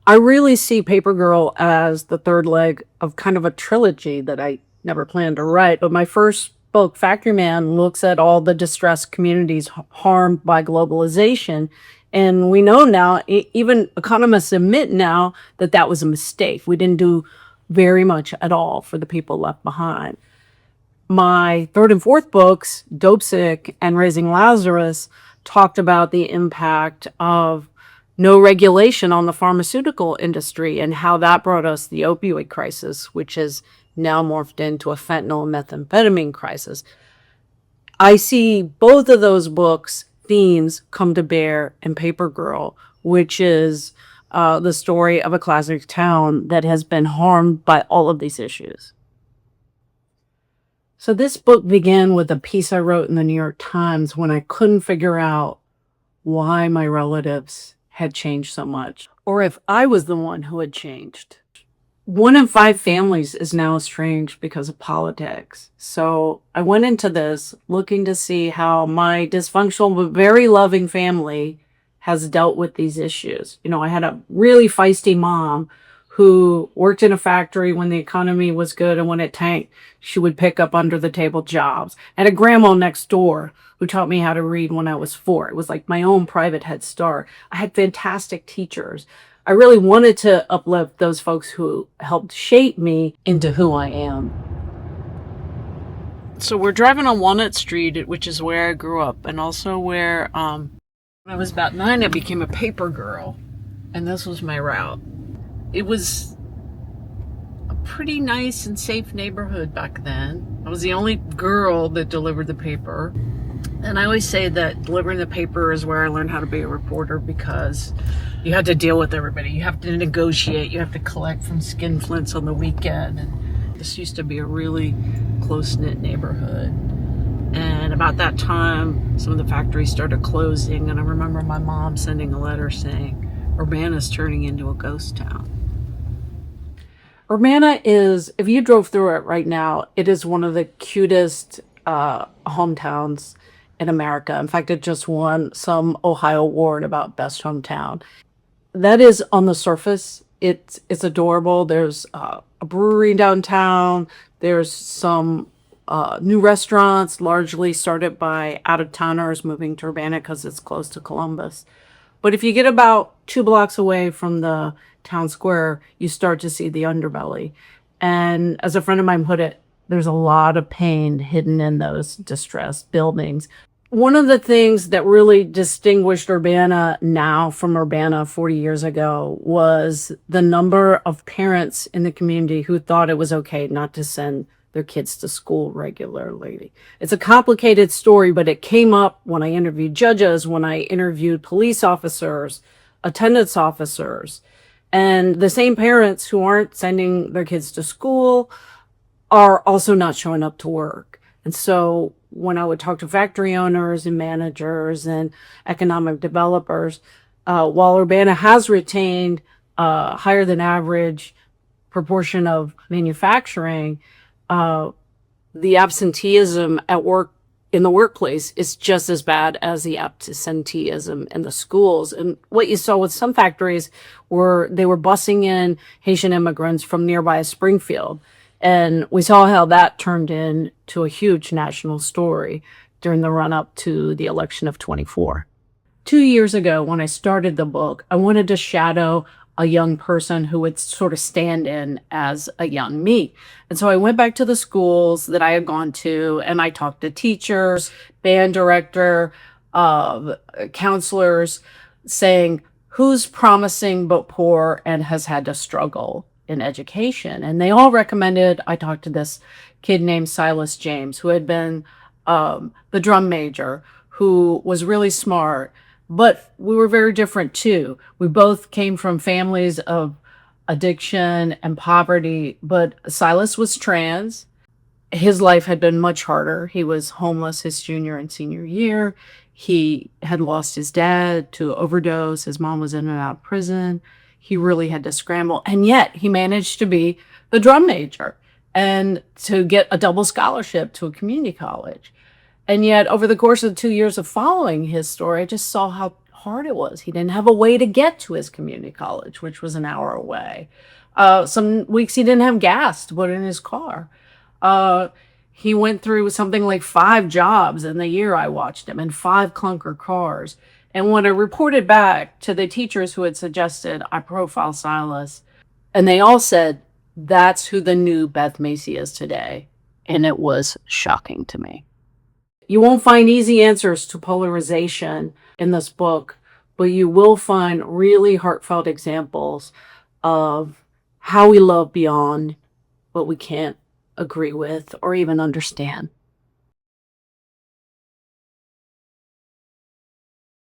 I really see Paper Girl as the third leg of kind of a trilogy that I never planned to write. But my first book, Factory Man, looks at all the distressed communities harmed by globalization. And we know now, even economists admit now that that was a mistake. We didn't do very much at all for the people left behind. My third and fourth books, Dopesick and Raising Lazarus, talked about the impact of no regulation on the pharmaceutical industry and how that brought us the opioid crisis, which has now morphed into a fentanyl and methamphetamine crisis. I see both of those books' themes come to bear in Paper Girl, which is the story of a classic town that has been harmed by all of these issues. So this book began with a piece I wrote in the New York Times when I couldn't figure out why my relatives had changed so much, or if I was the one who had changed. One in five families is now estranged because of politics. So I went into this looking to see how my dysfunctional but very loving family has dealt with these issues. You know, I had a really feisty mom who worked in a factory when the economy was good, and when it tanked, she would pick up under the table jobs. And a grandma next door who taught me how to read when I was 4. It was like my own private head start. I had fantastic teachers. I really wanted to uplift those folks who helped shape me into who I am. So we're driving on Walnut Street, which is where I grew up, and also where when I was about 9, I became a paper girl, and this was my route. It was a pretty nice and safe neighborhood back then. I was the only girl that delivered the paper. And I always say that delivering the paper is where I learned how to be a reporter, because you had to deal with everybody. You have to negotiate. You have to collect from skinflints on the weekend. And this used to be a really close-knit neighborhood. And about that time, some of the factories started closing. And I remember my mom sending a letter saying, Urbana's turning into a ghost town. Urbana is, if you drove through it right now, it is one of the cutest hometowns in America. In fact, it just won some Ohio award about best hometown. That is on the surface. It's adorable. There's a brewery downtown. There's some new restaurants, largely started by out-of-towners moving to Urbana because it's close to Columbus. But if you get about 2 blocks away from the town square, you start to see the underbelly. And as a friend of mine put it, there's a lot of pain hidden in those distressed buildings. One of the things that really distinguished Urbana now from Urbana 40 years ago was the number of parents in the community who thought it was okay not to send their kids to school regularly. It's a complicated story, but it came up when I interviewed judges, when I interviewed police officers, attendance officers, and the same parents who aren't sending their kids to school are also not showing up to work. And so when I would talk to factory owners and managers and economic developers, while Urbana has retained a higher than average proportion of manufacturing, the absenteeism at work in the workplace is just as bad as the absenteeism in the schools. And what you saw with some factories were they were busing in Haitian immigrants from nearby Springfield. And we saw how that turned into a huge national story during the run up to the election of 24. 2 years ago, when I started the book, I wanted to shadow a young person who would sort of stand in as a young me. And so I went back to the schools that I had gone to, and I talked to teachers, band director, counselors, saying, who's promising but poor and has had to struggle in education? And they all recommended I talk to this kid named Silas James, who had been the drum major, who was really smart. But we were very different too. We both came from families of addiction and poverty, but Silas was trans. His life had been much harder. He was homeless his junior and senior year. He had lost his dad to overdose. His mom was in and out of prison. He really had to scramble. And yet he managed to be the drum major and to get a double scholarship to a community college. And yet over the course of the 2 years of following his story, I just saw how hard it was. He didn't have a way to get to his community college, which was an hour away. Some weeks he didn't have gas to put in his car. Uh, he went through something like 5 jobs in the year I watched him, and 5 clunker cars. And when I reported back to the teachers who had suggested I profile Silas, and they all said, that's who the new Beth Macy is today. And it was shocking to me. You won't find easy answers to polarization in this book, but you will find really heartfelt examples of how we love beyond what we can't agree with or even understand.